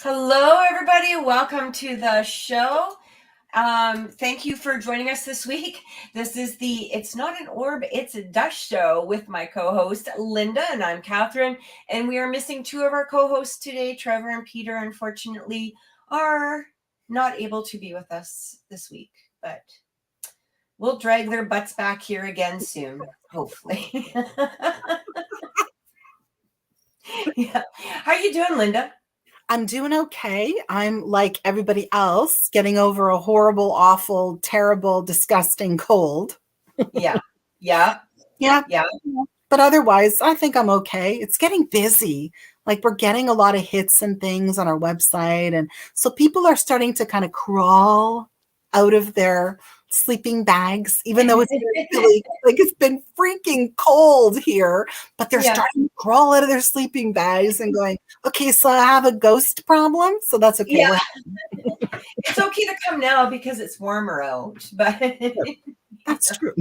Hello, everybody. Welcome to the show. Thank you for joining us this week. This is It's Not an Orb, It's a Dust show with my co-host, Lynda, and I'm Cathryn. And we are missing two of our co-hosts today. Trevor and Peter, unfortunately, are not able to be with us this week, but we'll drag their butts back here again soon, hopefully. Yeah. How are you doing, Lynda? I'm doing okay. I'm like everybody else, getting over a horrible, awful, terrible, disgusting cold. Yeah. Yeah. But otherwise, I think I'm okay. It's getting busy. Like we're getting a lot of hits and things on our website. And so people are starting to kind of crawl out of their sleeping bags, even though it's really like it's been freaking cold here, but they're starting to crawl out of their sleeping bags and going, okay, so I have a ghost problem. So that's okay. Yeah. It's okay to come now because it's warmer out, but that's true.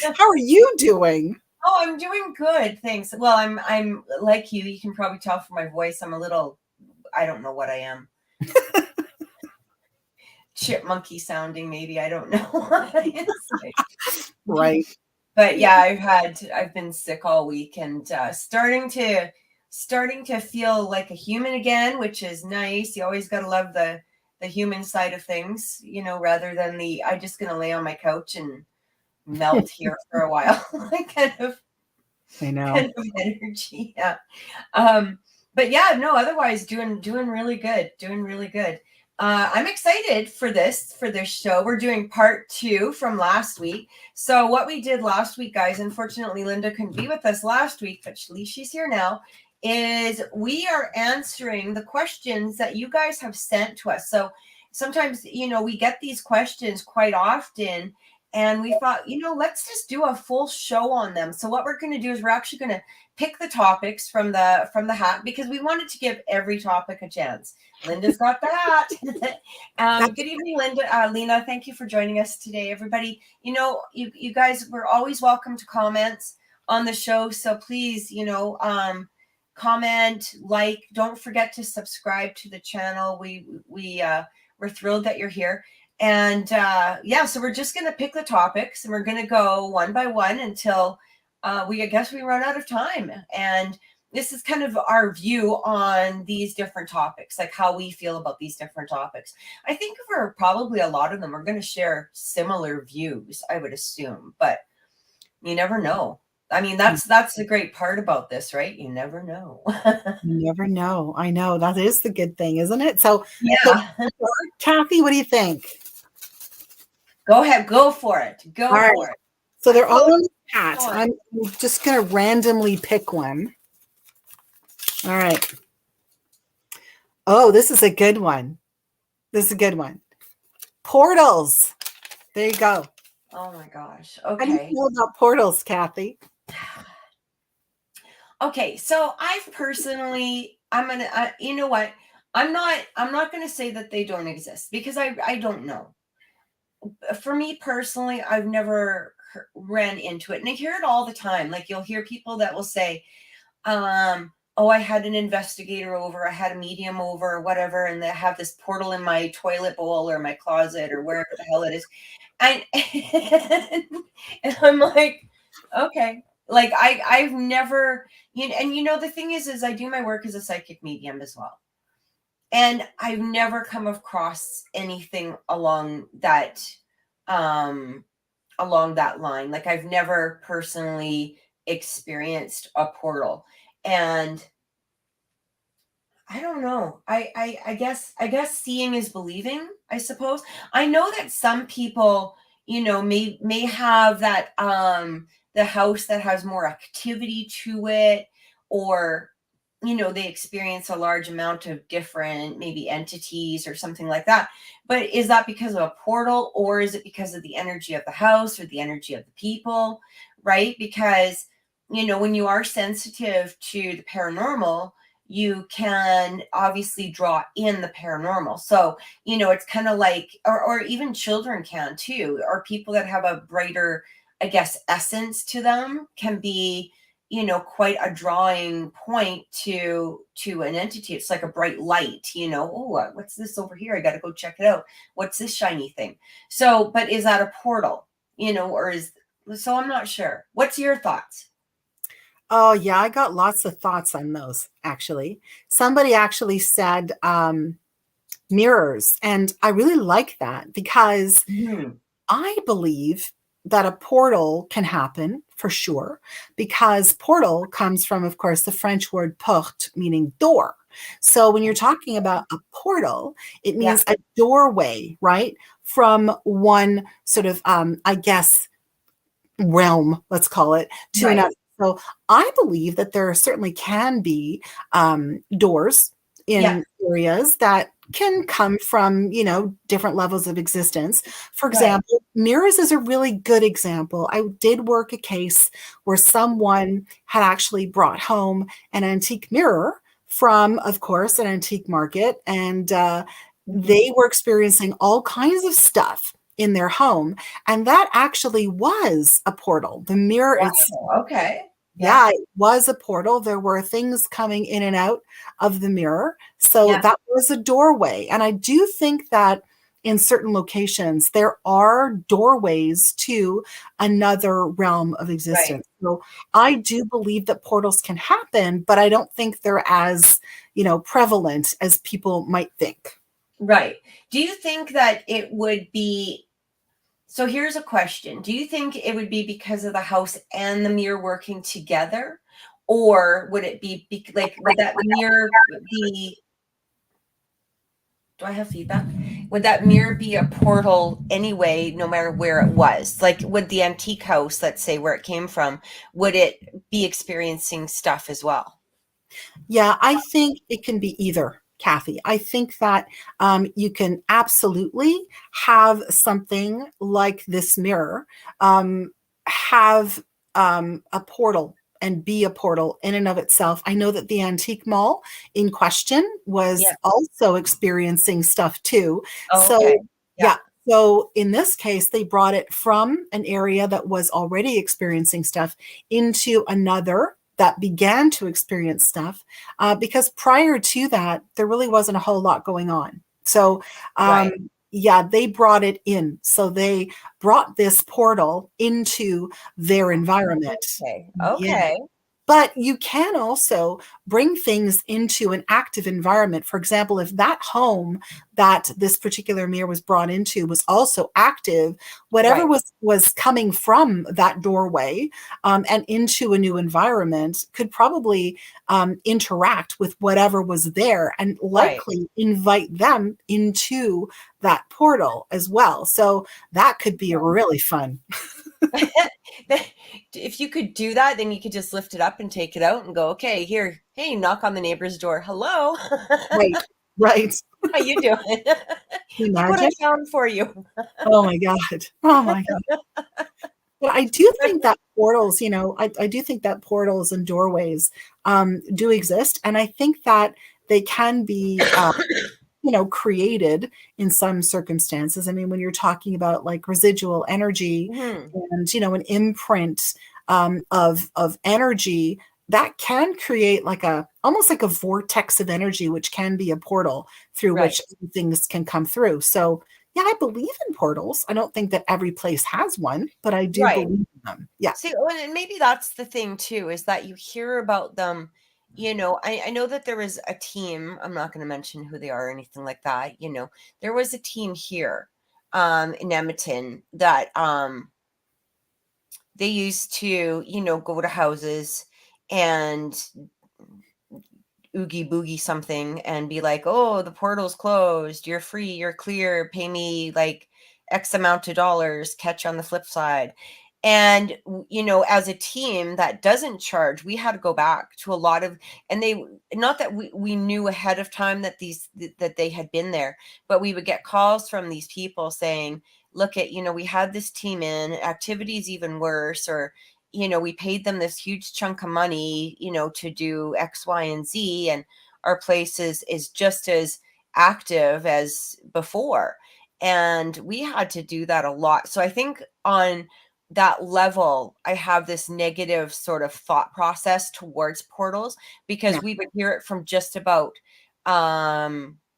How are you doing? Oh, I'm doing good, thanks. Well, I'm like you. You can probably tell from my voice. I'm a little, I don't know what I am. Chipmunky sounding, maybe. I don't know. Right. But yeah, I've been sick all week and starting to feel like a human again, which is nice. You always got to love the human side of things, rather than I just gonna lay on my couch and melt here for a while. kind of energy. Yeah. But yeah, no, otherwise doing really good. I'm excited for this show. We're doing part 2 from last week. So what we did last week, guys, unfortunately Lynda couldn't be with us last week, but at least she's here now, is we are answering the questions that you guys have sent to us. So sometimes, we get these questions quite often, and we thought, let's just do a full show on them. So what we're going to do is we're actually going to pick the topics from the hat, because we wanted to give every topic a chance. Lynda's got the hat. Good evening, Lynda. Lena, thank you for joining us today, everybody. You guys, we're always welcome to comments on the show. So please, comment, like, don't forget to subscribe to the channel. We're thrilled that you're here. And so we're just going to pick the topics, and we're going to go one by one until we run out of time. And this is kind of our view on these different topics, like how we feel about these different topics. I think for probably a lot of them, we're going to share similar views, I would assume, but you never know. I mean, that's the great part about this, right? You never know. You never know. I know. That is the good thing, isn't it? So, Kathy, what do you think? Go ahead. Go for it. For it. So they're all in the hat. I'm just going to randomly pick one. All right. Oh, this is a good one. Portals. There you go. Oh my gosh. Okay. How do you know about portals, Kathy? Okay, so I've personally, you know what? I'm not going to say that they don't exist, because I don't know. For me personally, I've never ran into it, and I hear it all the time. Like, you'll hear people that will say, oh, I had an investigator over, I had a medium over, or whatever, and they have this portal in my toilet bowl or my closet or wherever the hell it is. And I'm like, okay. Like, I've never, the thing is I do my work as a psychic medium as well. And I've never come across anything along that line. Like, I've never personally experienced a portal. And I don't know. I guess seeing is believing, I suppose. I know that some people, may have that the house that has more activity to it, or they experience a large amount of different maybe entities or something like that. But is that because of a portal, or is it because of the energy of the house or the energy of the people, right? Because when you are sensitive to the paranormal, you can obviously draw in the paranormal. So, it's kind of like, or even children can too, or people that have a brighter, I guess, essence to them can be, quite a drawing point to an entity. It's like a bright light, oh, what's this over here? I got to go check it out. What's this shiny thing? So, but is that a portal, so I'm not sure. What's your thoughts? Oh, yeah, I got lots of thoughts on those, actually. Somebody actually said mirrors, and I really like that because I believe that a portal can happen for sure, because portal comes from, of course, the French word porte, meaning door. So when you're talking about a portal, it means a doorway, right? From one sort of, I guess, realm, let's call it, to another. So I believe that there certainly can be doors in areas that can come from, different levels of existence. For example, mirrors is a really good example. I did work a case where someone had actually brought home an antique mirror from, of course, an antique market, and they were experiencing all kinds of stuff in their home, and that actually was a portal. The mirror Okay. Yeah, it was a portal. There were things coming in and out of the mirror. So that was a doorway. And I do think that in certain locations, there are doorways to another realm of existence. So I do believe that portals can happen, but I don't think they're as, prevalent as people might think. Right. Do you think that it would be, so here's a question. Do you think it would be because of the house and the mirror working together? Or would it be like, would that mirror be, do I have feedback? Would that mirror be a portal anyway, no matter where it was? Like, would the antique house, let's say where it came from, would it be experiencing stuff as well? Yeah, I think it can be either, Kathy. I think that you can absolutely have something like this mirror have a portal and be a portal in and of itself. I know that the antique mall in question was also experiencing stuff too. Oh, okay. Yeah. So in this case, they brought it from an area that was already experiencing stuff into another that began to experience stuff, because prior to that, there really wasn't a whole lot going on. So, they brought it in. So they brought this portal into their environment. Okay. But you can also bring things into an active environment. For example, if that home that this particular mirror was brought into was also active, whatever was coming from that doorway and into a new environment could probably interact with whatever was there and likely invite them into that portal as well. So that could be really fun. If you could do that, then you could just lift it up and take it out and go, okay, here, hey, knock on the neighbor's door. Hello. Right. How you doing? Look what I found for you. Oh my God. But I do think that portals, I do think that portals and doorways do exist. And I think that they can be created in some circumstances. I mean, when you're talking about like residual energy and, an imprint of energy, that can create almost like a vortex of energy, which can be a portal through which things can come through. So yeah, I believe in portals. I don't think that every place has one, but I do believe in them. Yeah. See, and maybe that's the thing too, is that you hear about them. I know that there was a team, I'm not going to mention who they are or anything like that. There was a team here in Edmonton that they used to, go to houses and oogie boogie something and be like, oh, the portal's closed, you're free, you're clear, pay me like X amount of dollars, catch on the flip side. And as a team that doesn't charge, we had to go back to a lot of, and they, not that we knew ahead of time that that they had been there, but we would get calls from these people saying, look at, we had this team in, activities even worse, or we paid them this huge chunk of money, to do X, Y, and Z. And our place is just as active as before. And we had to do that a lot. So I think on that level, I have this negative sort of thought process towards portals, because we would hear it from just about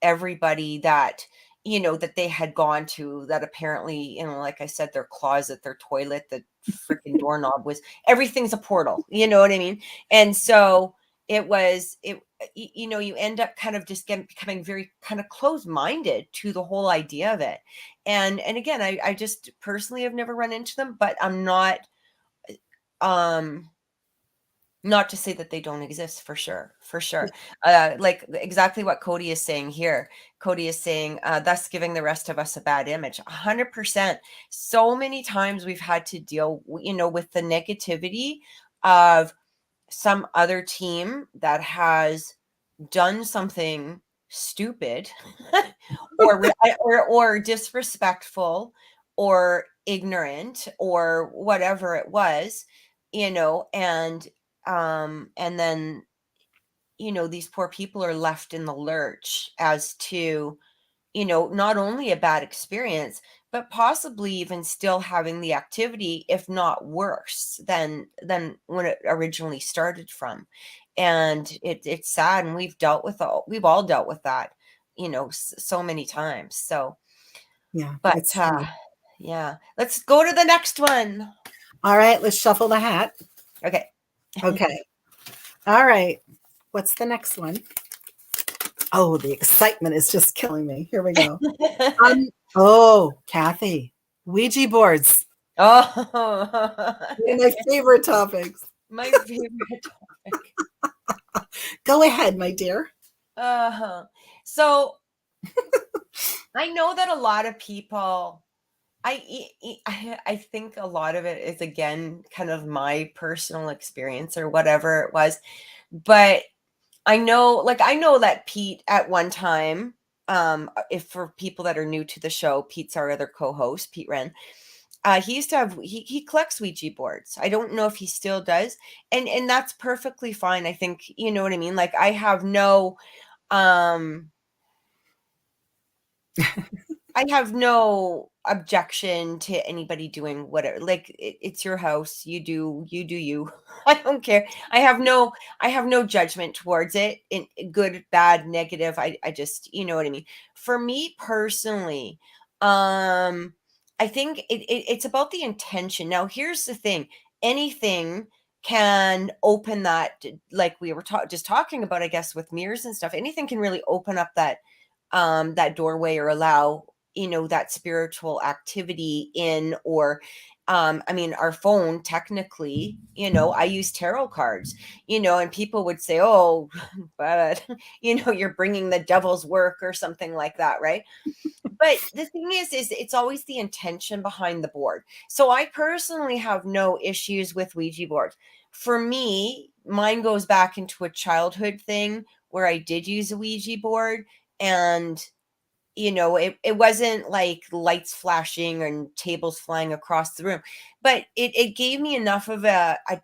everybody that, you know, that they had gone to, that apparently, you know, like I said, their closet, their toilet, the freaking doorknob was, everything's a portal, you know what I mean? And so it was, you know, you end up kind of just becoming very kind of closed-minded to the whole idea of it. And again, I just personally have never run into them, but I'm um not to say that they don't exist, for sure, for sure. Like exactly what Cody is saying here. Cody is saying, thus giving the rest of us a bad image. 100%. So many times we've had to deal, you know, with the negativity of some other team that has done something stupid or disrespectful or ignorant or whatever it was, you know, and then, you know, these poor people are left in the lurch as to, you know, not only a bad experience, but possibly even still having the activity, if not worse than when it originally started from. And it's sad, and we've all dealt with that, you know, so many times. So, Yeah, but it's true. yeah, let's go to the next one. All right, let's shuffle the hat. Okay. Okay. All right. What's the next one? Oh, the excitement is just killing me. Here we go. Oh, Kathy, Ouija boards. Oh, One of my favorite topics. my favorite topic. Go ahead, my dear. Uh-huh. So I know that a lot of people, I think a lot of it is, again, kind of my personal experience or whatever it was. But I know that Pete at one time, if for people that are new to the show, Pete's our other co-host, Pete Wren. He used to have, he collects Ouija boards. I don't know if he still does. And that's perfectly fine. I think, you know what I mean? Like I have um I have no objection to anybody doing whatever. Like it's your house. You do you. I don't care. I have no judgment towards it, in good, bad, negative. I just, you know what I mean. For me personally, I think it's about the intention. Now, here's the thing. Anything can open that, like we were just talking about, I guess, with mirrors and stuff. Anything can really open up that doorway, or allow, you know, that spiritual activity in. Or I mean, our phone, technically, you know, I use tarot cards, you know, and people would say, oh, but you know, you're bringing the devil's work or something like that, right? But the thing is it's always the intention behind the board. So I personally have no issues with Ouija boards. For me, mine goes back into a childhood thing where I did use a Ouija board. And you know, it wasn't like lights flashing and tables flying across the room, but it gave me enough of I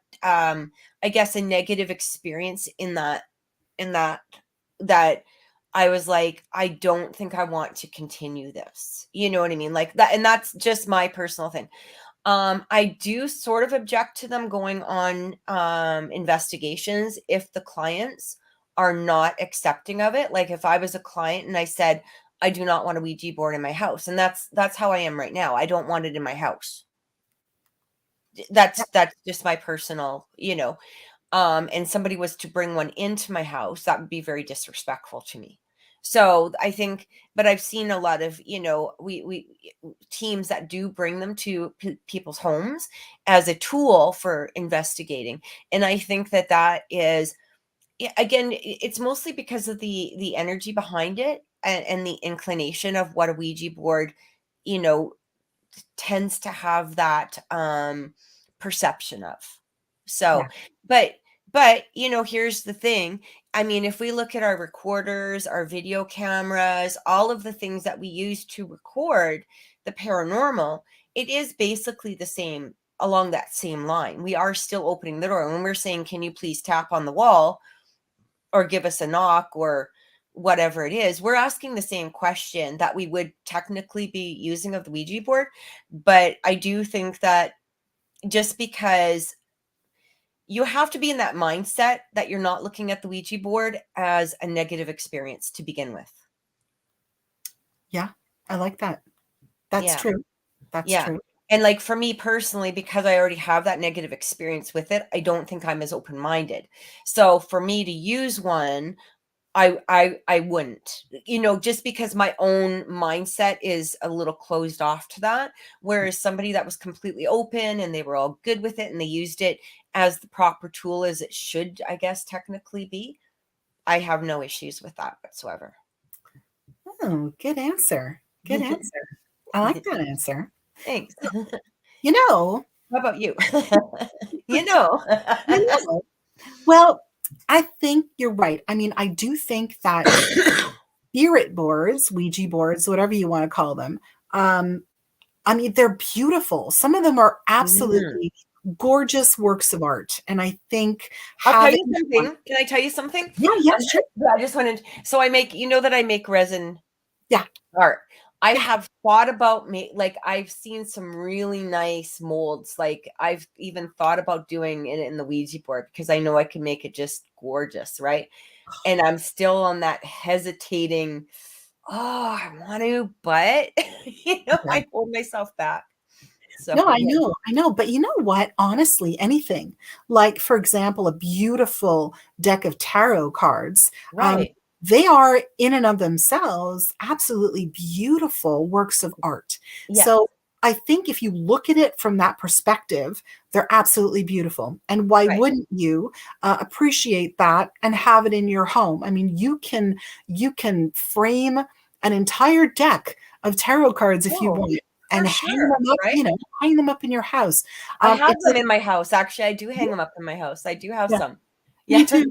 guess a negative experience in that that I was like, I don't think I want to continue this. You know what I mean? Like that, and that's just my personal thing. I do sort of object to them going on investigations if the clients are not accepting of it. Like if I was a client and I said, I do not want a Ouija board in my house, and that's how I am right now. I don't want it in my house. That's just my personal, you know. And somebody was to bring one into my house, that would be very disrespectful to me. So I think, but I've seen a lot of, you know, we teams that do bring them to people's homes as a tool for investigating. And I think that is, again, it's mostly because of the energy behind it, and the inclination of what a Ouija board, you know, tends to have that perception of. Yeah. So, but you know, here's the thing. I mean, if we look at our recorders, our video cameras, all of the things that we use to record the paranormal, it is basically the same, along that same line. We are still opening the door. When we're saying, can you please tap on the wall or give us a knock or whatever it is, we're asking the same question that we would technically be using of the Ouija board. But I do think that just because you have to be in that mindset that you're not looking at the Ouija board as a negative experience to begin with. Yeah, I like that. That's Yeah. true. That's Yeah. true. And like for me personally, because I already have that negative experience with it, I don't think I'm as open-minded. So for me to use one, I wouldn't, just because my own mindset is a little closed off to that. Whereas somebody that was completely open and they were all good with it and they used it as the proper tool as it should, I guess, technically be, I have no issues with that whatsoever. Oh, good answer. Good answer. I like that answer. Thanks. You know, How about you? you know. you know, well, I think you're right. I mean, I do think that spirit boards, Ouija boards, whatever you want to call them, I mean, they're beautiful. Some of them are Mhm. absolutely gorgeous works of art. And I think I'll tell having you something. Can I tell you something? yeah, yeah, sure. I just wanted, so that I make resin Yeah, art. I yeah. have thought about like I've seen some really nice molds. Like I've even thought about doing it in the Ouija board because I know I can make it just gorgeous, right? And I'm still on that hesitating, oh, I want to, but Yeah. I hold myself back. So No, I yeah. know, I know. But you know what? Honestly, anything like, for example, a beautiful deck of tarot cards, Right. they are in and of themselves absolutely beautiful works of art. Yeah. So I think if you look at it from that perspective, they're absolutely beautiful. And why Right. wouldn't you appreciate that and have it in your home? I mean, you can frame an entire deck of tarot cards if you Oh, want for and hang sure. them up, Right. hang them up in your house. I have It's a them in my house. Actually, I do hang them up in my house. I do have yeah, some. me Yeah. too.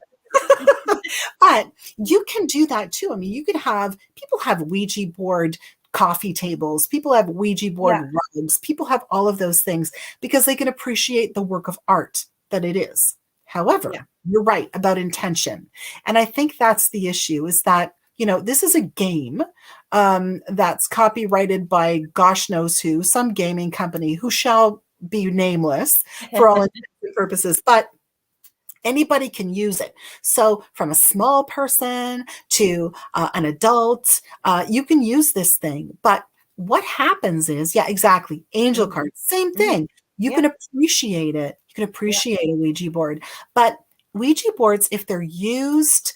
But you can do that too. I mean, you could have people have Ouija board coffee tables, people have Ouija board Yeah. rugs, people have all of those things because they can appreciate the work of art that it is. Yeah. However, you're right about intention. And I think that's the issue is that, this is a game that's copyrighted by gosh knows who, some gaming company who shall be nameless for all intents and purposes. But anybody can use it. So, from a small person to an adult, you can use this thing. But what happens is, yeah, exactly. Angel Mhm. cards, same Mhm. thing. You can Yep. appreciate it. You can Yeah. appreciate a Ouija board. But Ouija boards, if they're used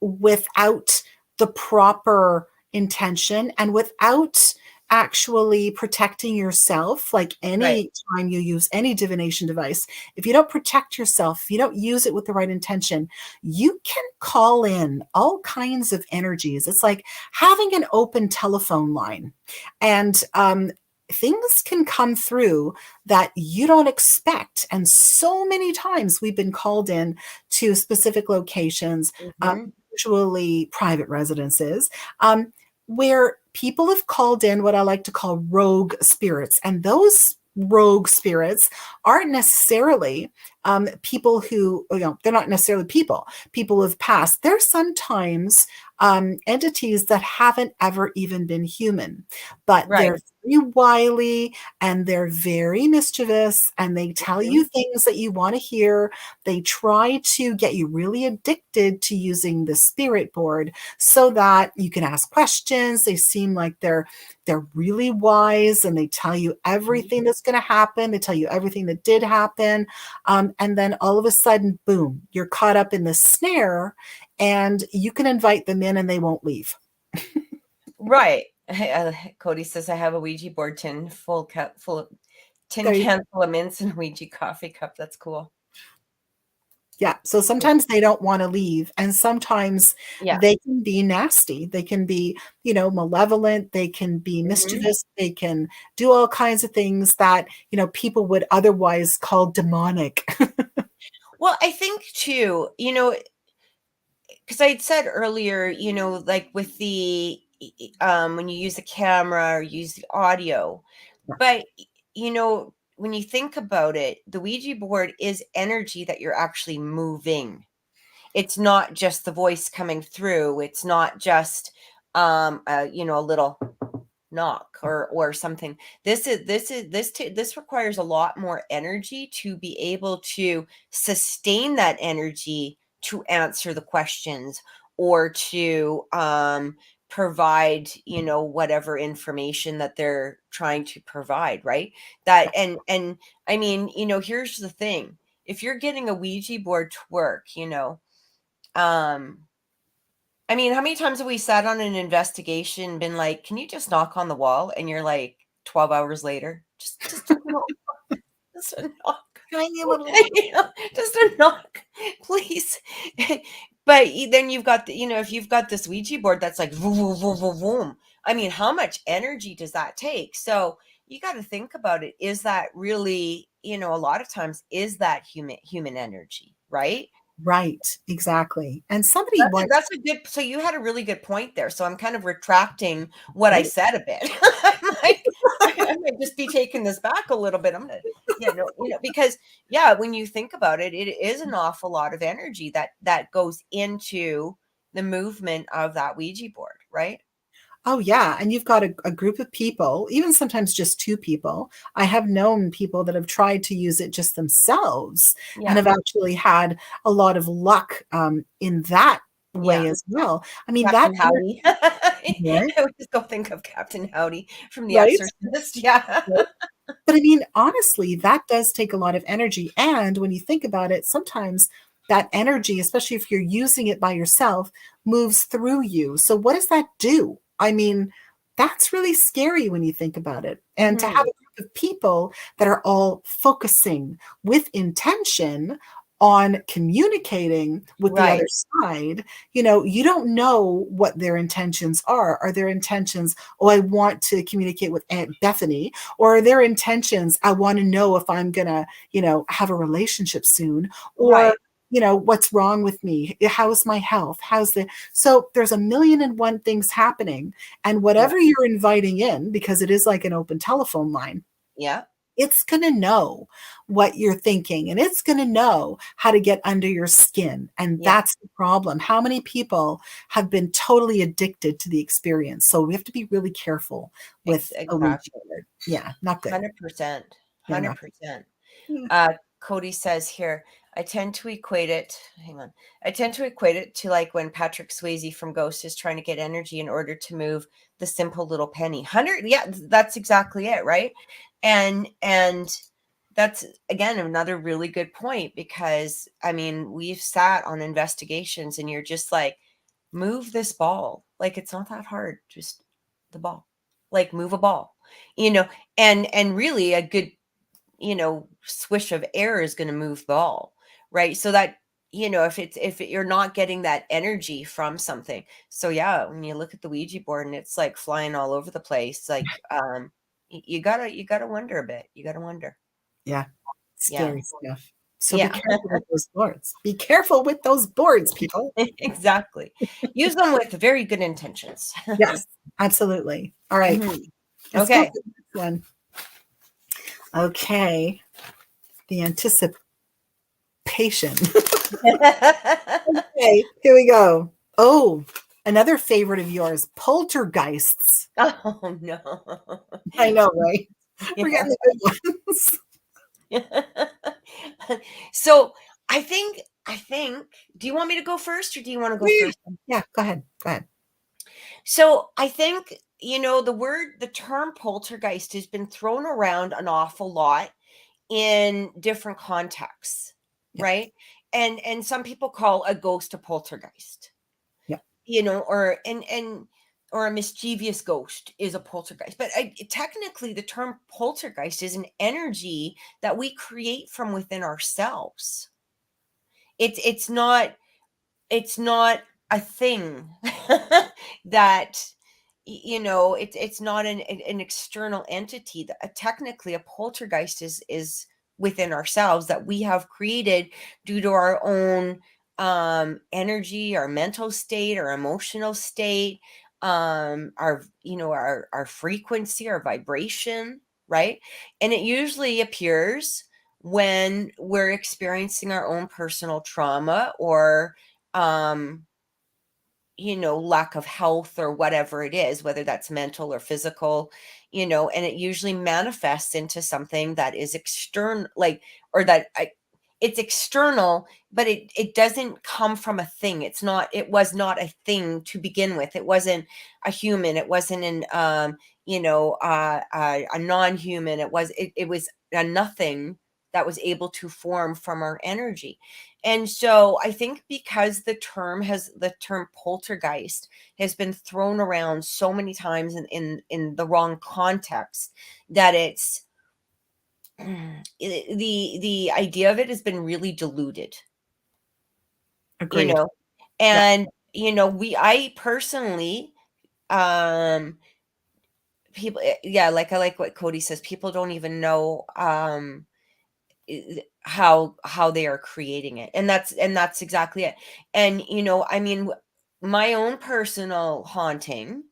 without the proper intention and without actually protecting yourself, like Right. any time you use any divination device, if you don't protect yourself, if you don't use it with the right intention, you can call in all kinds of energies. It's like having an open telephone line, and things can come through that you don't expect. And so many times we've been called in to specific locations, Mhm. usually private residences, where people have called in what I like to call rogue spirits. And those rogue spirits aren't necessarily people who, they're not necessarily people who have passed. They're sometimes entities that haven't ever even been human, but Right. they're very wily and they're very mischievous and they tell you Mhm. things that you want to hear. They try to get you really addicted to using the spirit board so that you can ask questions. They seem like they're really wise and they tell you everything that's going to happen. They tell you everything that did happen. And then all of a sudden, boom, you're caught up in the snare and you can invite them in and they won't leave. Right. Cody says I have a Ouija board tin There you can full of mints and a Ouija coffee cup. That's cool. Yeah. So sometimes they don't want to leave, and sometimes Yeah. they can be nasty. They can be, malevolent. They can be Mhm. mischievous. They can do all kinds of things that, people would otherwise call demonic. Well, I think too, because I had said earlier, like with the when you use the camera or use the audio, but when you think about it, the Ouija board is energy that you're actually moving. It's not just the voice coming through. It's not just a little. knock or something. This requires a lot more energy to be able to sustain that energy to answer the questions or to provide, whatever information that they're trying to provide, right? That and I mean, here's the thing. If you're getting a Ouija board to work, I mean, how many times have we sat on an investigation and been like, "Can you just knock on the wall?" And you're like 12 hours later, just a knock, just a knock. Tiny little Just a knock, please. But then you've got if you've got this Ouija board that's like vroom, vroom, vroom, vroom, vroom, I mean, how much energy does that take? So you got to think about it. Is that really, a lot of times is that human energy, right? Right, exactly. And somebody once That's a good, so you had a really good point there. So I'm kind of retracting what I great. said a bit. I'm like, I might just be taking this back a little bit. I'm gonna, because when you think about it, it is an awful lot of energy that goes into the movement of that Ouija board, right? Oh, yeah, and you've got a group of people, even sometimes just 2 people. I have known people that have tried to use it just themselves and Yeah, have actually had a lot of luck, in that way yeah. as well. I mean, that Captain Howdy. energy, I would just go think of Captain Howdy from The right? Exorcist. Yeah. Right? But I mean, honestly, that does take a lot of energy, and when you think about it, sometimes that energy, especially if you're using it by yourself, moves through you. So what does that do? I mean, that's really scary when you think about it. And to have Hmm. a group of people that are all focusing with intention on communicating with the other Right, side, you don't know what their intentions are. Are their intentions, oh, I want to communicate with Aunt Bethany, or are their intentions, I want to know if I'm going to, have a relationship soon, or, right. what's wrong with me? How's my health? So there's a million and one things happening. And Yeah, whatever you're inviting in, because it is like an open telephone line, yeah, it's going to know what you're thinking and it's going to know how to get under your skin. And yeah. that's the problem. How many people have been totally addicted to the experience? So we have to be really careful with a Ouija Exactly. board. Yeah, not good. 100%. Yeah, not 100%. good. Cody says here, hang on. I tend to equate it to like when Patrick Swayze from Ghost is trying to get energy in order to move the simple little penny. 100, yeah, that's exactly it, right? And that's again another really good point because I mean, we've sat on investigations and you're just like, move this ball. Like it's not that hard, just the ball. Like move a ball. You know, and really a good swish of air is going to move the ball, right? So that, if you're not getting that energy from something. So yeah, when you look at the Ouija board and it's like flying all over the place, like, you gotta wonder a bit. You gotta wonder. Yeah, Yeah. scary stuff. So be Yeah. careful with those boards. Be careful with those boards, people. Exactly. Use them with very good intentions. Yes, absolutely. All right, Mhm. let's go for Okay. the next one. Okay, the anticipation. Okay, here we go. Oh, another favorite of yours, poltergeists. Oh no. I know, right? We're Yeah. getting the good ones. So I think, do you want me to go first or do you want to go Yeah, first? yeah, go ahead. Go ahead. So I think, the term poltergeist has been thrown around an awful lot in different contexts, Yeah, right? And some people call a ghost a poltergeist, yeah, or a mischievous ghost is a poltergeist. But technically, the term poltergeist is an energy that we create from within ourselves. It's not a thing that it's not an external entity. That technically a poltergeist is within ourselves that we have created due to our own energy, our mental state, our emotional state, our frequency, our vibration, right? And it usually appears when we're experiencing our own personal trauma or um lack of health or whatever it is, whether that's mental or physical, and it usually manifests into something that is external, like, or it's external, but it doesn't come from a thing. It was not a thing to begin with. It wasn't a human. It wasn't a non-human. It was a nothing that was able to form from our energy. And so I think because the term poltergeist has been thrown around so many times in the wrong context, that it's the idea of it has been really diluted, Agreed. Yeah. and I personally, people, yeah, like, I like what Cody says, people don't even know how they are creating it, and that's exactly it. And I mean, my own personal haunting,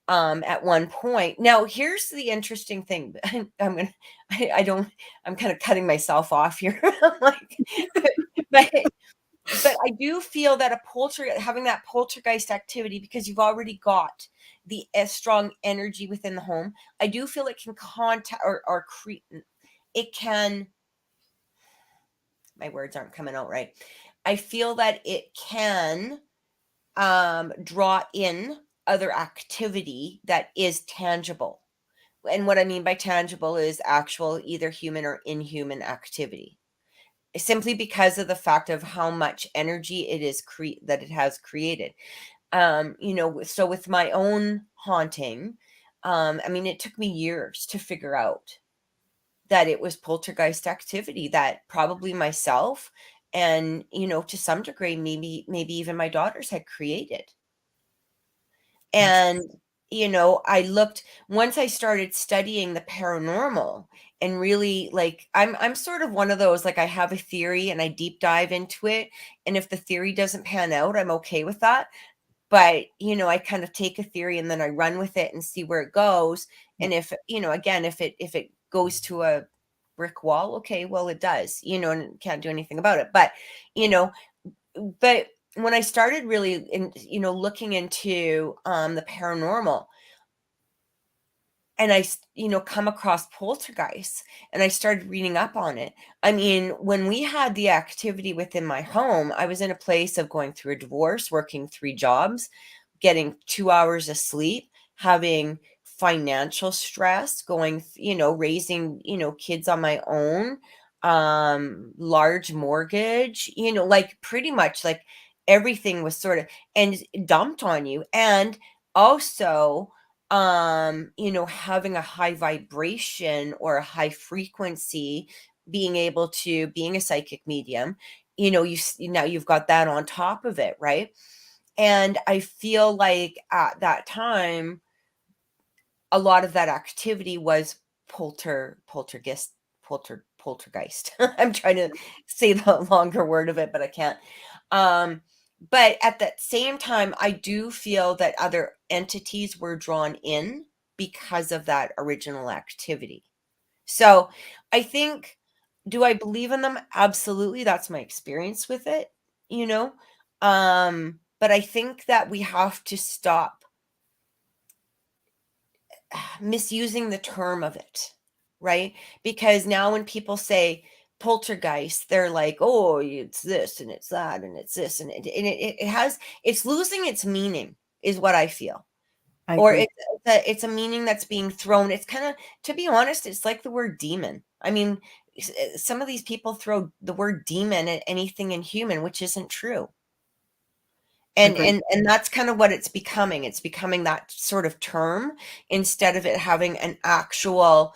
at one point. Now here's the interesting thing. I don't, I'm kind of cutting myself off here. Like, but I do feel that having that poltergeist activity, because you've already got the strong energy within the home, I do feel it can contact or create, it can, my words aren't coming out right. I feel that it can draw in other activity that is tangible. And what I mean by tangible is actual, either human or inhuman activity, simply because of the fact of how much energy that it has created. So with my own haunting, I mean, it took me years to figure out that it was poltergeist activity that probably myself and, to some degree, maybe even my daughters had created. And, I looked, once I started studying the paranormal, and really, like, I'm sort of one of those, like, I have a theory and I deep dive into it. And if the theory doesn't pan out, I'm okay with that. But, I kind of take a theory and then I run with it and see where it goes. Yeah. And if, again, if it goes to a brick wall, okay, well, it does, and can't do anything about it. But, you know, but when I started really looking into the paranormal, and I come across poltergeists, and I started reading up on it. I mean, when we had the activity within my home, I was in a place of going through a divorce, working 3 jobs, getting 2 hours of sleep, having financial stress, going, raising, kids on my own, large mortgage, like, pretty much, like, everything was sort of and dumped on you. And also, having a high vibration or a high frequency, being a psychic medium, now you've got that on top of it, right? And I feel like at that time, a lot of that activity was poltergeist. I'm trying to say the longer word of it, but I can't. Um, but at that same time, I do feel that other entities were drawn in because of that original activity. So I think, do I believe in them? Absolutely. That's my experience with it, you know? But I think that we have to stop misusing the term of it, right? Because now when people say poltergeist, they're like, oh, it's this and it's that and it's this, and it's losing its meaning, is what I feel. I Or agree. it's a meaning that's being thrown. It's kind of, to be honest, it's like the word demon. I mean, some of these people throw the word demon at anything inhuman, which isn't true. And Agreed. and that's kind of what it's becoming. It's becoming that sort of term, instead of it having an actual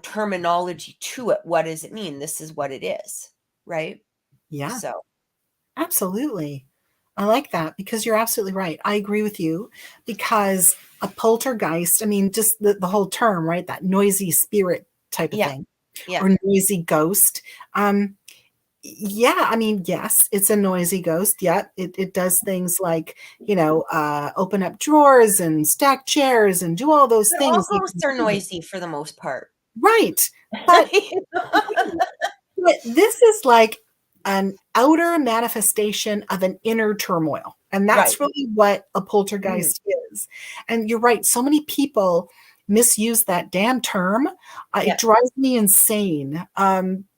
terminology to it. What does it mean? This is what it is, right? Yeah, So, absolutely. I like that because you're absolutely right. I agree with you because a poltergeist, I mean, just the whole term, right? That noisy spirit type of yeah. thing, Yeah. or noisy ghost. Yeah, I mean, yes, it's a noisy ghost. Yeah, it does things like, open up drawers and stack chairs and do all those But all things. ghosts are noisy for the most part. Right. But, You know? but this is like an outer manifestation of an inner turmoil. And Right. that's really what a Mm. poltergeist is. And you're right, so many people misuse that damn term. It Yeah. drives me insane,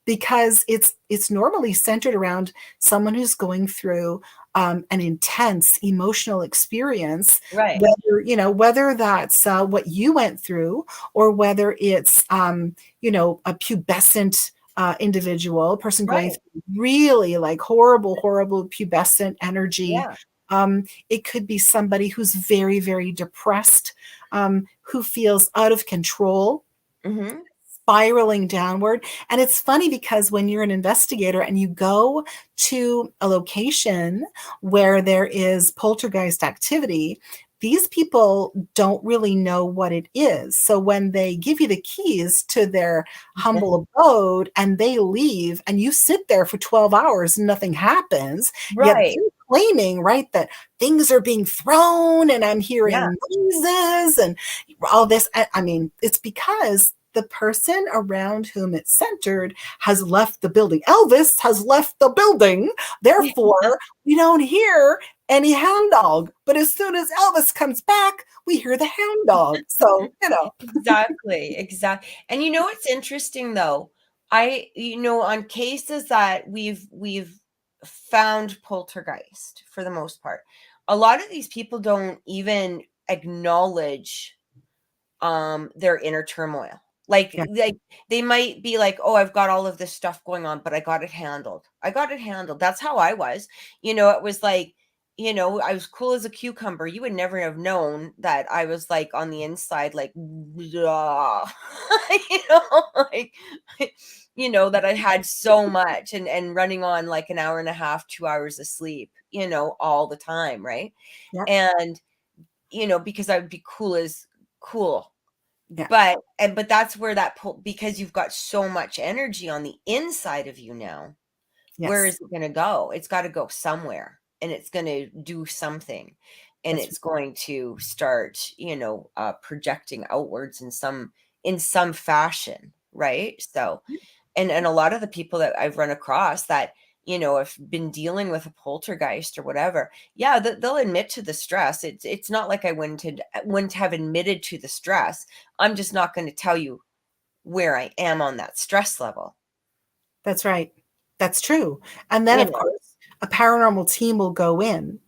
because it's normally centered around someone who's going through an intense emotional experience, Right. whether that's what you went through, or whether it's a pubescent individual, person going Right. through really like horrible pubescent energy. Yeah. It could be somebody who's very, very depressed, who feels out of control, Mm-hmm. spiraling downward. And it's funny because when you're an investigator and you go to a location where there is poltergeist activity, these people don't really know what it is. So when they give you the keys to their humble abode and they leave and you sit there for 12 hours and nothing happens, yet Right. they're claiming, right, that things are being thrown and I'm Yeah. hearing noises and all this. I mean, it's because the person around whom it's centered has left the building. Elvis has left the building. Therefore, we don't hear any hound dog. But as soon as Elvis comes back, we hear the hound dog. So, Exactly. Exactly. And what's interesting though? On cases that we've found poltergeist for the most part, a lot of these people don't even acknowledge their inner turmoil. Like yeah, like they might be like, "Oh, I've got all of this stuff going on, but I got it handled. I got it handled." That's how I was. It was like, I was cool as a cucumber. You would never have known that I was like on the inside, like, "Blah." Like, that I had so much and running on like an hour and a half, 2 hours of sleep, all the time, right? yeah, And because I would be cool as cool. yeah, But that's where that pull, because you've got so much energy on the inside of you now. Where is yes, it going to go? It's got to go somewhere, and it's going to do something, and that's it's going to start, projecting outwards in some fashion, right? So, and a lot of the people that I've run across that have been dealing with a poltergeist or whatever, yeah, they'll admit to the stress. It's not like I wouldn't have admitted to the stress. I'm just not going to tell you where I am on that stress level. That's right. That's true. And then, You of know, course, a paranormal team will go in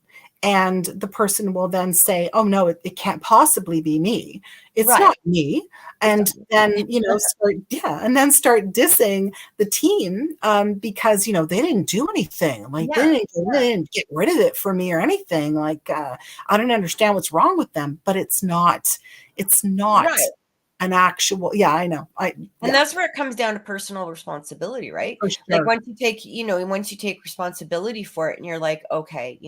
and the person will then say, oh, no, it can't possibly be me. It's right? not me. It's And then, start dissing the team, because, they didn't do anything. Like yeah, they didn't get rid of it for me or anything. Like, I don't understand what's wrong with them, but it's not right. an actual, yeah, I know. And Yeah, that's where it comes down to personal responsibility, right? for Like sure. once you take responsibility for it and you're like, okay,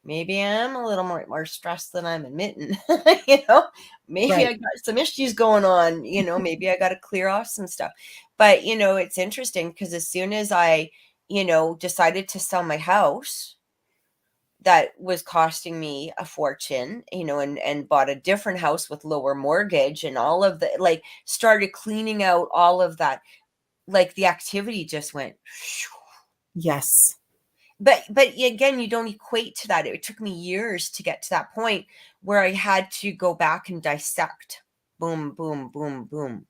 maybe I'm a little more stressed than I'm admitting. you know, maybe Right. I got some issues going on, maybe I got to clear off some stuff. But, it's interesting because as soon as I, decided to sell my house, that was costing me a fortune, and bought a different house with lower mortgage and all of the, like, started cleaning out all of that, like the activity just went phew. Yes. But again, you don't equate to that. It took me years to get to that point where I had to go back and dissect. Boom, boom, boom, boom, you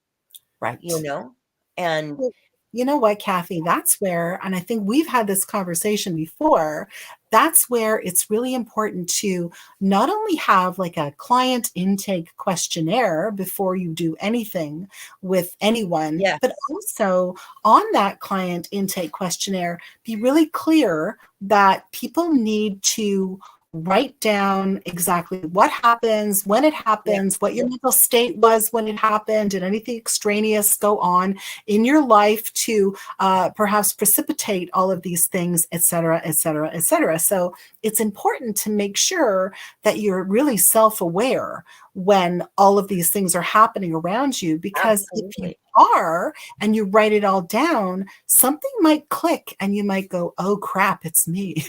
Right. know? And Well, you know what, Kathy? That's where, and I think we've had this conversation before, that's where it's really important to not only have like a client intake questionnaire before you do anything with anyone, but yes, also on that client intake questionnaire, be really clear that people need to write down exactly what happens, when it yeah, happens, what your mental state was when it happened, did anything extraneous go on in your life to perhaps precipitate all of these things, et cetera, et cetera, et cetera. So it's important to make sure that you're really self-aware when all of these things are happening around you, because if you absolutely. are and you write it all down, something might click and you might go, oh crap, it's me.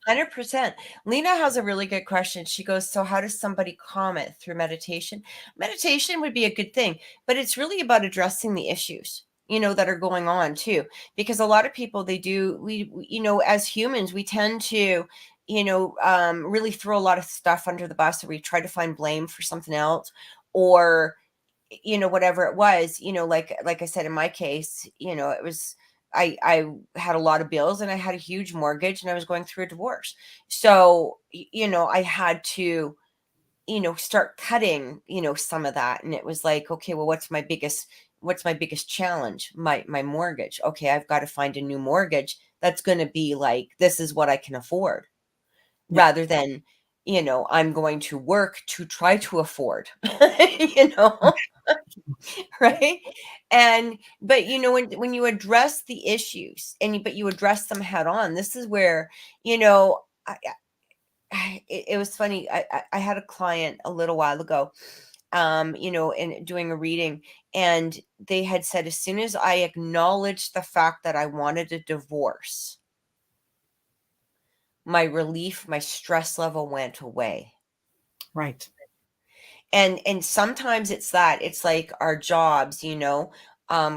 100%. Lena has a really good question. She goes, so how does somebody calm it through meditation? Meditation would be a good thing, but it's really about addressing the issues. that are going on too, because a lot of people, as humans, we tend to, really throw a lot of stuff under the bus, or we try to find blame for something else, or, whatever it was, like I said, in my case, it was, I had a lot of bills, and I had a huge mortgage, and I was going through a divorce. So, I had to, start cutting, some of that. And it was like, okay, well, what's my biggest challenge? My mortgage. Okay, I've got to find a new mortgage that's going to be like, this is what I can afford, Yeah. rather than, I'm going to work to try to afford, right? But when you address the issues, but you address them head on, this is where, it was funny. I had a client a little while ago, in doing a reading, and they had said, as soon as I acknowledged the fact that I wanted a divorce, my stress level went away. Right. And sometimes it's like our jobs,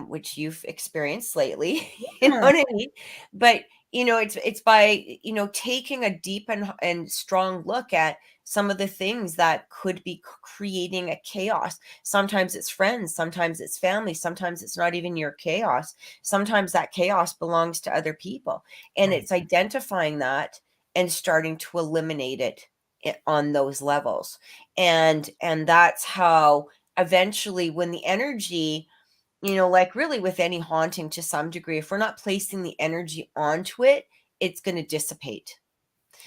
which you've experienced lately, you know Yeah. what I mean? But it's by, taking a deep and strong look at some of the things that could be creating a chaos. Sometimes it's friends, sometimes it's family, sometimes it's not even your chaos. Sometimes that chaos belongs to other people. And Right. it's identifying that and starting to eliminate it on those levels. And that's how eventually, when the energy, like really with any haunting, to some degree, if we're not placing the energy onto it, it's going to dissipate.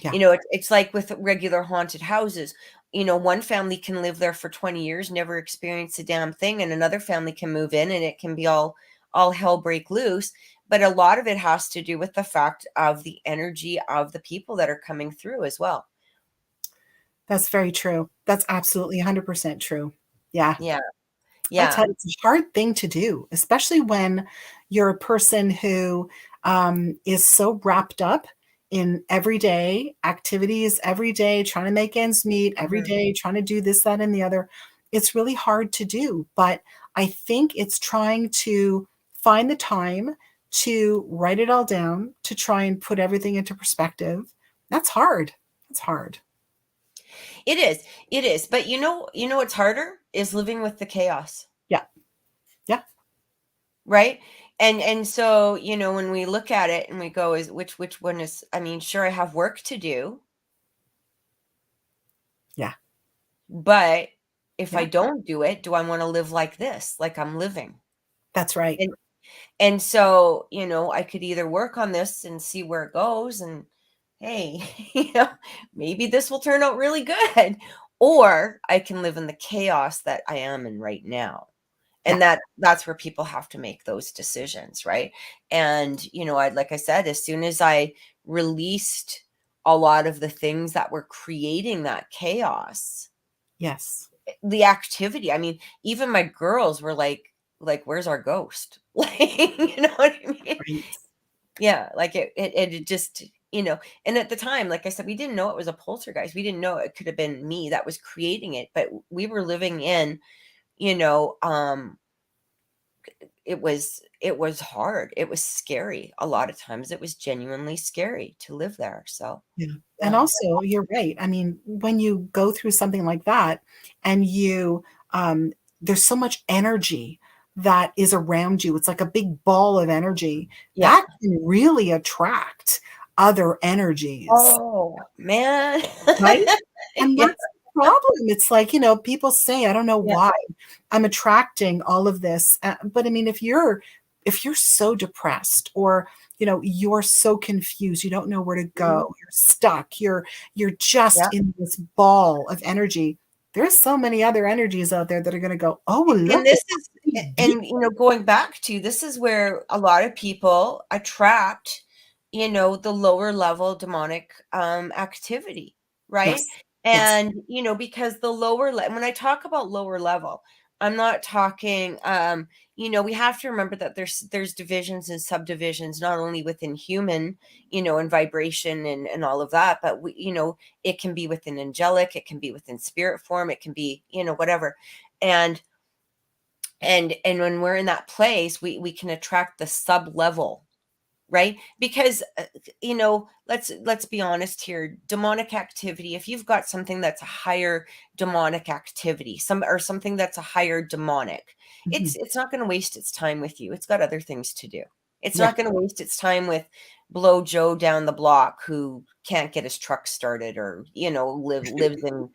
Yeah. It's like with regular haunted houses. One family can live there for 20 years, never experience a damn thing, and another family can move in, and it can be all hell break loose. But a lot of it has to do with the fact of the energy of the people that are coming through as well. That's very true. That's absolutely 100% true. Yeah. Yeah. I Yeah. tell you, it's a hard thing to do, especially when you're a person who is so wrapped up in everyday activities, every day trying to make ends meet, every Mhm. day trying to do this, that, and the other. It's really hard to do. But I think it's trying to find the time to write it all down, to try and put everything into perspective. That's hard. That's hard. It is. It is. But what's harder is living with the chaos, Yeah. Yeah. right? And so, when we look at it and we go, is which one is, I mean, sure, I have work to do, Yeah. but if I Yeah. don't do it, do I want to live like this, like I'm living? That's right. And so, I could either work on this and see where it goes, and hey, maybe this will turn out really good, or I can live in the chaos that I am in right now. Yeah. And that's where people have to make those decisions, right? And, like I said, as soon as I released a lot of the things that were creating that chaos, Yes. the activity, I mean, even my girls were like, where's our ghost? Like, you know what I mean? Right. Yeah, like it just, and at the time, like I said, we didn't know it was a poltergeist. We didn't know it could have been me that was creating it, but we were living in, you know, it was hard. It was scary. A lot of times it was genuinely scary to live there. So, Yeah. And yeah. also, you're right. I mean, when you go through something like that and um, there's so much energy that is around you, it's like a big ball of energy Yeah. that can really attract other energies, Oh, man. right? And Yeah. that's the problem. It's like, people say, I don't know Yeah. why I'm attracting all of this. But I mean, if you're so depressed or you're so confused, you don't know where to go, Mhm. you're stuck, you're just Yeah. in this ball of energy. There's so many other energies out there that are going to go, oh, well, And look at this is these and going back to, this is where a lot of people attract, the lower level demonic activity, right? Yes, yes, And because the when I talk about lower level, I'm not talking, we have to remember that there's divisions and subdivisions, not only within human, and vibration and all of that, but it can be within angelic, it can be within spirit form, it can be, whatever. And And when we're in that place, we can attract the sub level, right? Because let's be honest here. Demonic activity, if you've got something that's a higher demonic activity, something that's a higher demonic, it's not going to waste its time with you. It's got other things to do. It's Yeah. not going to waste its time with blow Joe down the block who can't get his truck started, or lives in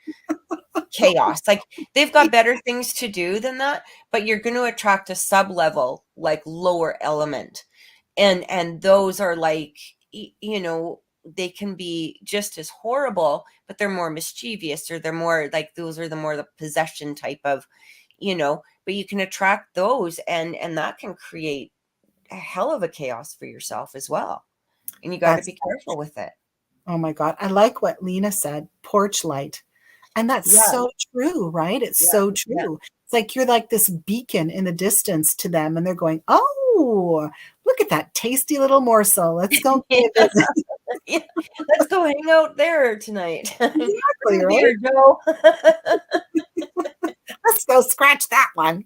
chaos. Like, they've got better things to do than that. But you're going to attract a sub level, like lower element, and those are like, they can be just as horrible, but they're more mischievous, or they're more like, those are the more the possession type of, but you can attract those, and that can create a hell of a chaos for yourself as well, and you got to That's be careful with it. Oh my God. I like what Lena said, porch light. And that's Yeah, so true, right? It's yeah, so yeah. true. It's like you're like this beacon in the distance to them, and they're going, "Oh, look at that tasty little morsel. Let's go pay a visit." Yeah, let's go hang out there tonight. Exactly, Bring right? beer, Joe. Let's go scratch that one.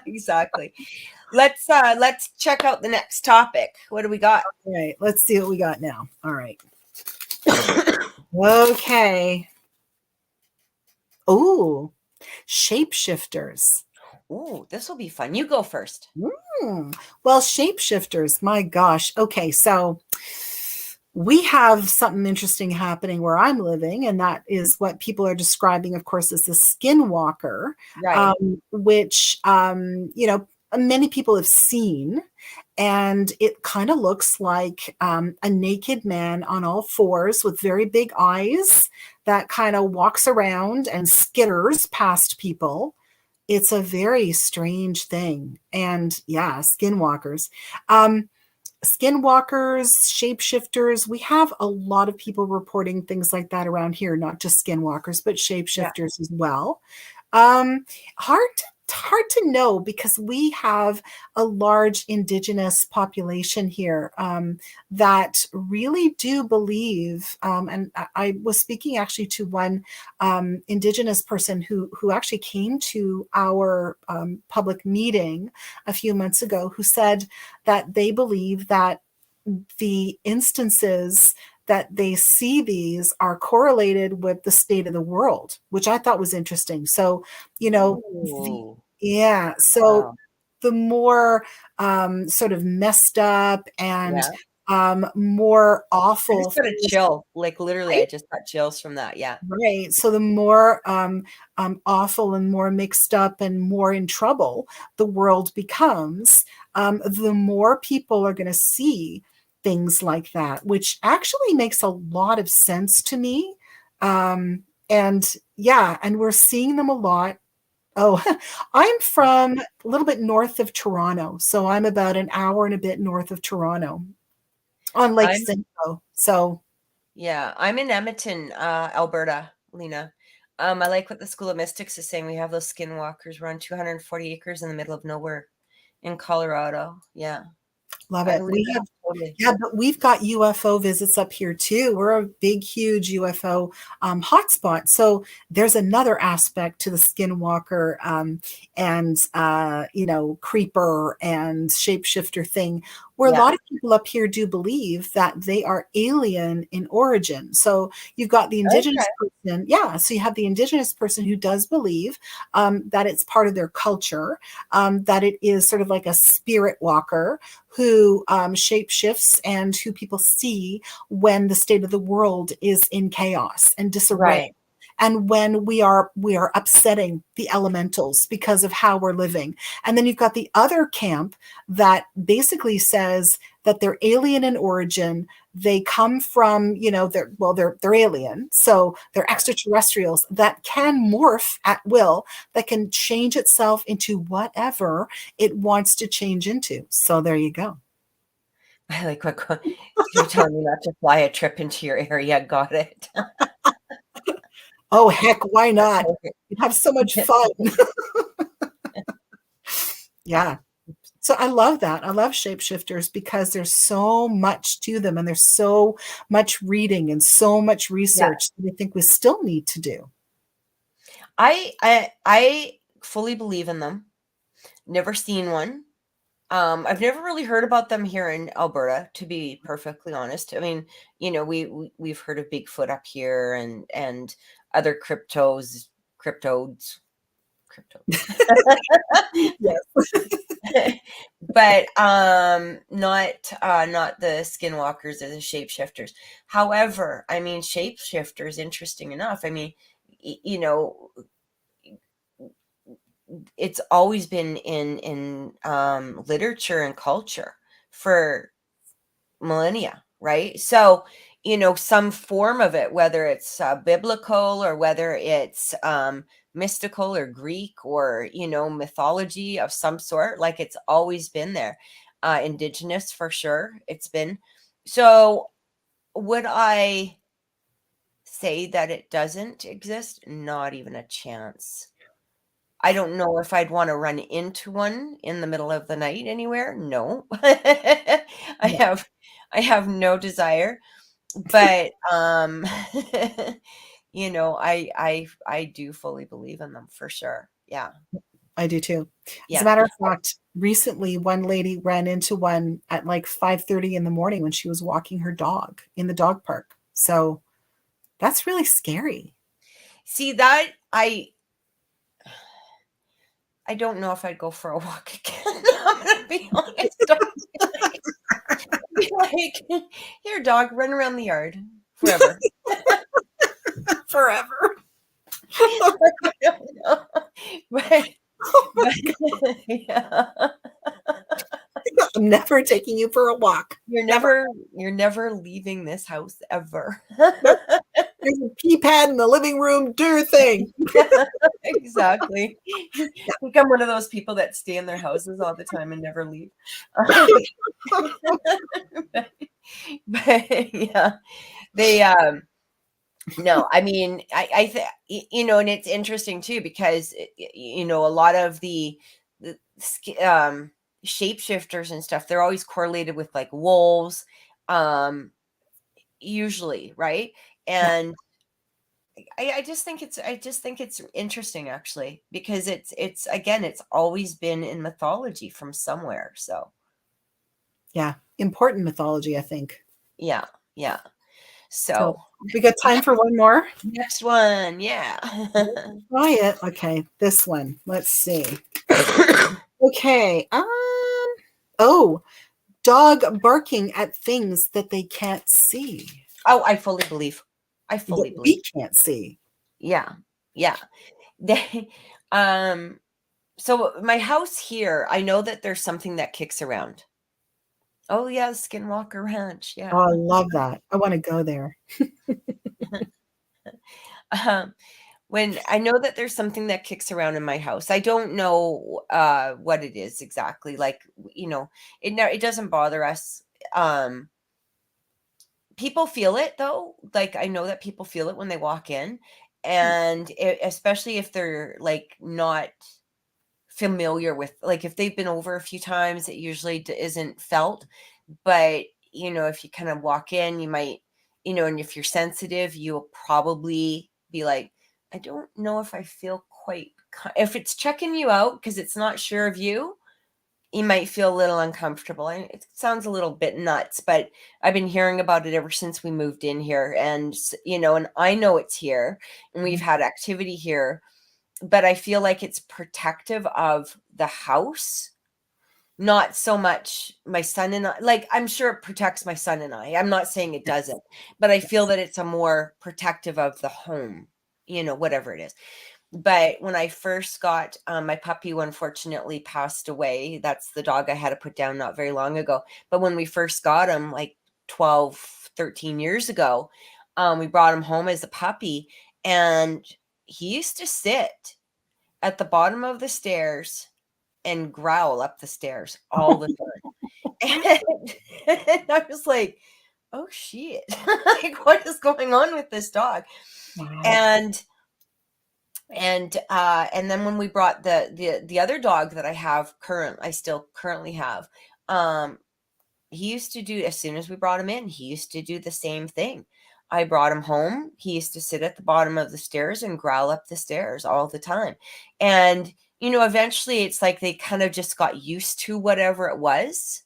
Exactly. Let's check out the next topic. What do we got? All right, let's see what we got now. All right. Okay. Oh, shapeshifters. Ooh, this will be fun. You go first. Well, shapeshifters, my gosh. Okay, so we have something interesting happening where I'm living, and that is what people are describing, of course, as the skinwalker, Right. which many people have seen. And it kind of looks like a naked man on all fours with very big eyes that kind of walks around and skitters past people. It's a very strange thing. And yeah, skinwalkers. Um, Skinwalkers, shapeshifters, we have a lot of people reporting things like that around here, not just skinwalkers, but Yeah. shapeshifters as well. Um, hard to know because we have a large indigenous population here that really do believe. And I was speaking actually to one indigenous person who actually came to our public meeting a few months ago, who said that they believe that the instances that they see these are correlated with the state of the world, which I thought was interesting. So, Ooh. yeah, so Wow. the more sort of messed up and Yeah. more I awful just got a things, chill. Like, literally, right? I just got chills from that. Yeah. Right. So the more awful and more mixed up and more in trouble the world becomes, the more people are going to see things like that, which actually makes a lot of sense to me. And yeah, and we're seeing them a lot. Oh, I'm from a little bit north of Toronto. So I'm about an hour and a bit north of Toronto on Lake I'm Simcoe. So Yeah, I'm in Edmonton, Alberta, Lena. I like what the School of Mystics is saying. We have those skinwalkers. We're on 240 acres in the middle of nowhere in Colorado. Yeah, love I it. believe We it have totally. Yeah, but we've got UFO visits up here too. We're a big, huge UFO hotspot. So there's another aspect to the skinwalker and creeper and shapeshifter thing, where a Yeah. lot of people up here do believe that they are alien in origin. So you've got the Okay. indigenous person, yeah. So you have the indigenous person who does believe that it's part of their culture, that it is sort of like a spirit walker who shapeshifts and who people see when the state of the world is in chaos and disarray, Right. and when we are upsetting the elementals because of how we're living. And then you've got the other camp that basically says that they're alien in origin. They come from, they're alien, so they're extraterrestrials that can morph at will, that can change itself into whatever it wants to change into. So there you go. I like what you're telling me not to fly a trip into your area. Got it. Oh, heck, why not? Okay. You'd have so much fun. Yeah. So I love that. I love shapeshifters because there's so much to them, and there's so much reading and so much Yeah. research that I think we still need to do. I fully believe in them. Never seen one. I've never really heard about them here in Alberta, to be perfectly honest. I mean, we've heard of Bigfoot up here and other cryptodes. Yes. But not the skinwalkers or the shapeshifters. However, I mean, shapeshifters, interesting enough. I mean, it's always been in literature and culture for millennia, right? So, some form of it, whether it's biblical or whether it's mystical or Greek or, mythology of some sort, like it's always been there. Indigenous for sure, it's been. So, would I say that it doesn't exist? Not even a chance. I don't know if I'd want to run into one in the middle of the night anywhere. No. I No, have I have no desire, but I do fully believe in them for sure. Yeah. I do too. As a Yeah. matter of fact, recently one lady ran into one at like 5:30 in the morning when she was walking her dog in the dog park. So that's really scary. See that I don't know if I'd go for a walk again. I'm gonna be honest. Be like, here, dog, run around the yard forever. Forever. I don't know. But yeah. I'm never taking you for a walk. Never. You're never leaving this house ever. Nope. There's a pee pad in the living room. Do your thing. Yeah, exactly. Become one of those people that stay in their houses all the time and never leave. But yeah, they no, I mean, and it's interesting too because a lot of the shapeshifters and stuff, they're always correlated with like wolves, usually, right? Yeah. And I just think it's interesting actually because it's again it's always been in mythology from somewhere. So Yeah. Important mythology, I think. yeah, yeah. So So we got time for one more. next one, yeah. Try it. Okay. This one. Let's see. Okay. Oh, dog barking at things that they can't see. Oh, I fully believe. I fully That believe. we can't see. Yeah. Yeah. They, so my house here, I know that there's something that kicks around. Oh yeah, Skinwalker Ranch. Oh, Yeah. I love that. I want to go there. Um, when I know that there's something that kicks around in my house. I don't know what it is exactly. Like, it doesn't bother us. Um, People feel it though. Like I know that people feel it when they walk in, and especially if they're like not familiar with, like if they've been over a few times, it usually isn't felt. But if you kind of walk in, you might, and if you're sensitive, you'll probably be like, I don't know if I feel quite if it's checking you out because it's not sure of you. You might feel a little uncomfortable. It sounds a little bit nuts, but I've been hearing about it ever since we moved in here. And, and I know it's here and we've had activity here, but I feel like it's protective of the house, not so much my son and I. Like, I'm sure it protects my son and I. I'm not saying it doesn't, but I feel that it's a more protective of the home, whatever it is. But when I first got my puppy, who unfortunately passed away, that's the dog I had to put down not very long ago. But when we first got him, like 12, 13 years ago, we brought him home as a puppy. And he used to sit at the bottom of the stairs and growl up the stairs all the time. And I was like, oh, shit. Like, what is going on with this dog? Wow. And then when we brought the other dog that I still currently have, he used to do, as soon as we brought him in, he used to do the same thing. I brought him home. He used to sit at the bottom of the stairs and growl up the stairs all the time. And eventually it's like they kind of just got used to whatever it was.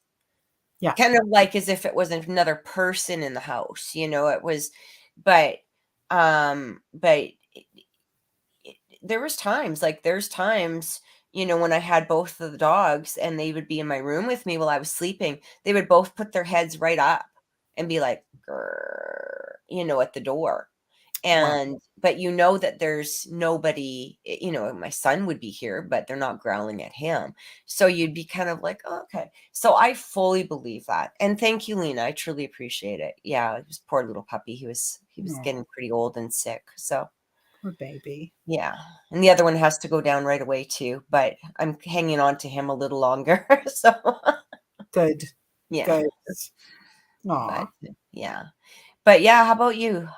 Yeah. Kind of like as if it was another person in the house, it was, but, but there was times, there's times, when I had both of the dogs and they would be in my room with me while I was sleeping, they would both put their heads right up and be like, "Grr," at the door. Wow. And, but that there's nobody, my son would be here, but they're not growling at him. So you'd be kind of like, oh, okay. So I fully believe that. And thank you, Lena. I truly appreciate it. Yeah. It was poor little puppy. He was getting pretty old and sick. So Poor baby. yeah. And the other one has to go down right away too, but I'm hanging on to him a little longer. So Good. yeah. Good. But Aw. yeah. But yeah, how about you?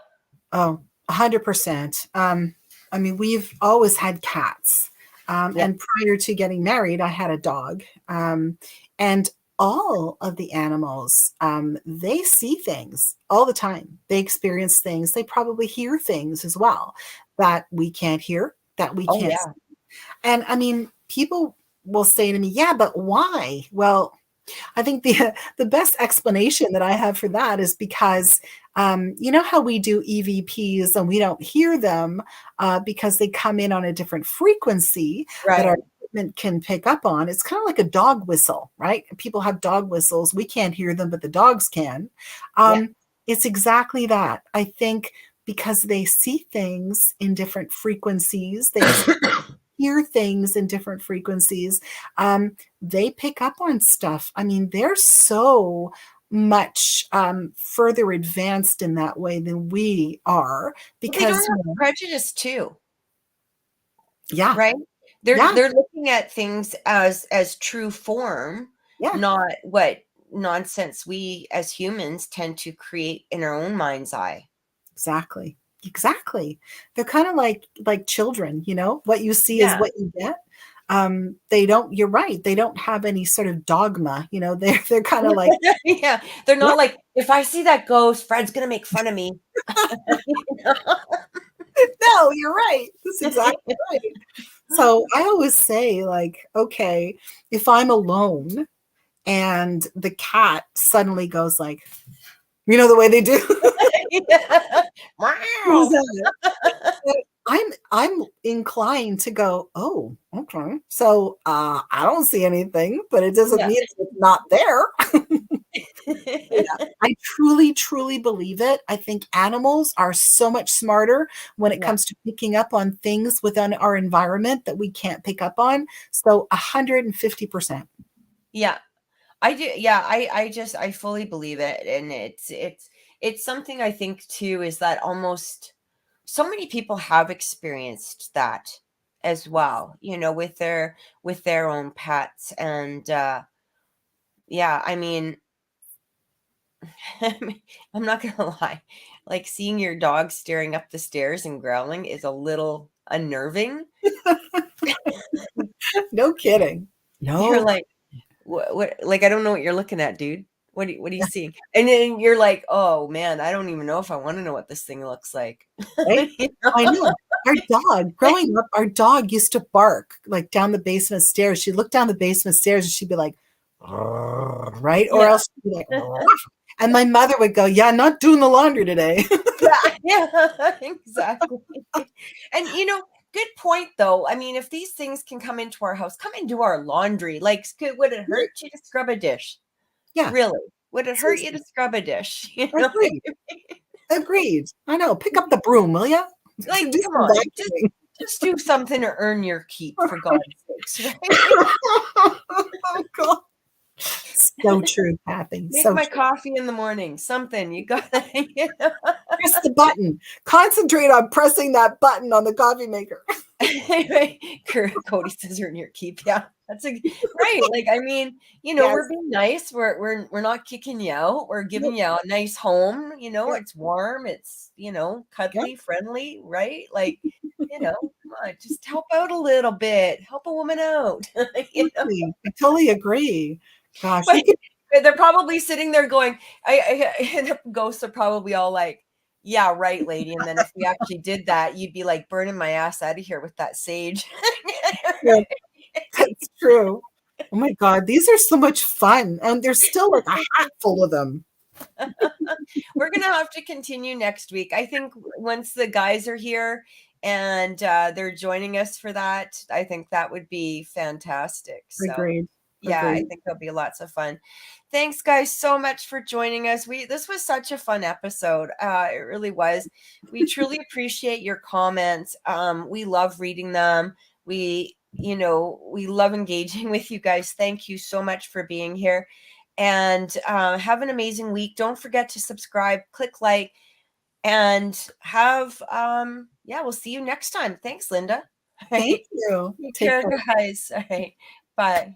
Oh, 100%. I mean, we've always had cats. Yeah. And prior to getting married, I had a dog. And all of the animals, they see things all the time. They experience things. They probably hear things as well that we can't hear, that we Oh can't yeah. see. And I mean, people will say to me, yeah, but why? Well, I think the best explanation that I have for that is because you know how we do EVPs and we don't hear them because they come in on a different frequency that our Right. equipment can pick up on. It's kind of like a dog whistle, right? People have dog whistles. We can't hear them, but the dogs can. Yeah. It's exactly that. I think because they see things in different frequencies, they hear things in different frequencies. They pick up on stuff. I mean, they're so much further advanced in that way than we are Well, they don't because, have prejudice too, yeah, right? They're yeah, they're looking at things as true form, yeah, not what nonsense we as humans tend to create in our own mind's eye. exactly. Exactly. They're kind of like children, what you see is Yeah. what you get. They don't, you're right. They don't have any sort of dogma, they're kind of like, Yeah. They're yeah, not like, if I see that ghost, Fred's gonna make fun of me. You know? no, you're right. That's exactly right. So I always say, like, okay, if I'm alone and the cat suddenly goes like, the way they do. Yeah. Who's Wow. that? I'm inclined to go, oh, okay. So I don't see anything, but it doesn't Yeah. mean it's not there. Yeah, I truly, truly believe it. I think animals are so much smarter when it Yeah. comes to picking up on things within our environment that we can't pick up on. So 150%. Yeah. I do. Yeah. I fully believe it. And it's something I think too, is that almost so many people have experienced that as well, with their own pets. And, yeah, I mean, I'm not gonna lie, like seeing your dog staring up the stairs and growling is a little unnerving. No kidding. You're No. like, what, like, I don't know what you're looking at, dude. What are you seeing? And then you're like, oh man, I don't even know if I want to know what this thing looks like. Right? You know? I know. Growing up, our dog used to bark like down the basement stairs. She'd look down the basement stairs and she'd be like, "Grrr," right? Or Yeah. else she'd be like, "Grrr." And my mother would go, yeah, not doing the laundry today. Yeah, yeah, exactly. And good point though. I mean, if these things can come into our house, come into our laundry, like would it hurt you to scrub a dish? Yeah, Really? Would it hurt you to seriously. scrub a dish? Agreed. Agreed. I know. Pick up the broom, will you? Like, Do come some on, just vacuuming. just do something to earn your keep, for God's sakes, right? Oh, God. So true, Kathy. Make So my true. coffee in the morning. Something you gotta, you know. Press the button. Concentrate on pressing that button on the coffee maker. Anyway, Cody says earn your keep. Yeah, that's right. Like, I mean, Yes. we're being nice. We're not kicking you out. We're Yep. giving you a nice home. Yep. It's warm. It's Yep. cuddly, friendly, right? Like, come on, just help out a little bit. Help a woman out. Totally. I totally agree. Gosh, But you could. they're probably sitting there going, the ghosts are probably all like, yeah, right, lady. And then if we actually did that, you'd be like burning my ass out of here with that sage. Yeah. That's true. Oh my God, these are so much fun. And there's still like a hat full of them. We're going to have to continue next week. I think once the guys are here and they're joining us for that, I think that would be fantastic. So, Agreed. yeah, Agreed. I think there'll be lots of fun. Thanks, guys, so much for joining us. This was such a fun episode. It really was. We truly appreciate your comments. We love reading them. We love engaging with you guys. Thank you so much for being here. And have an amazing week. Don't forget to subscribe, click like, and have we'll see you next time. Thanks, Lynda. Thank you. Take Take care, care. guys. All right. Bye.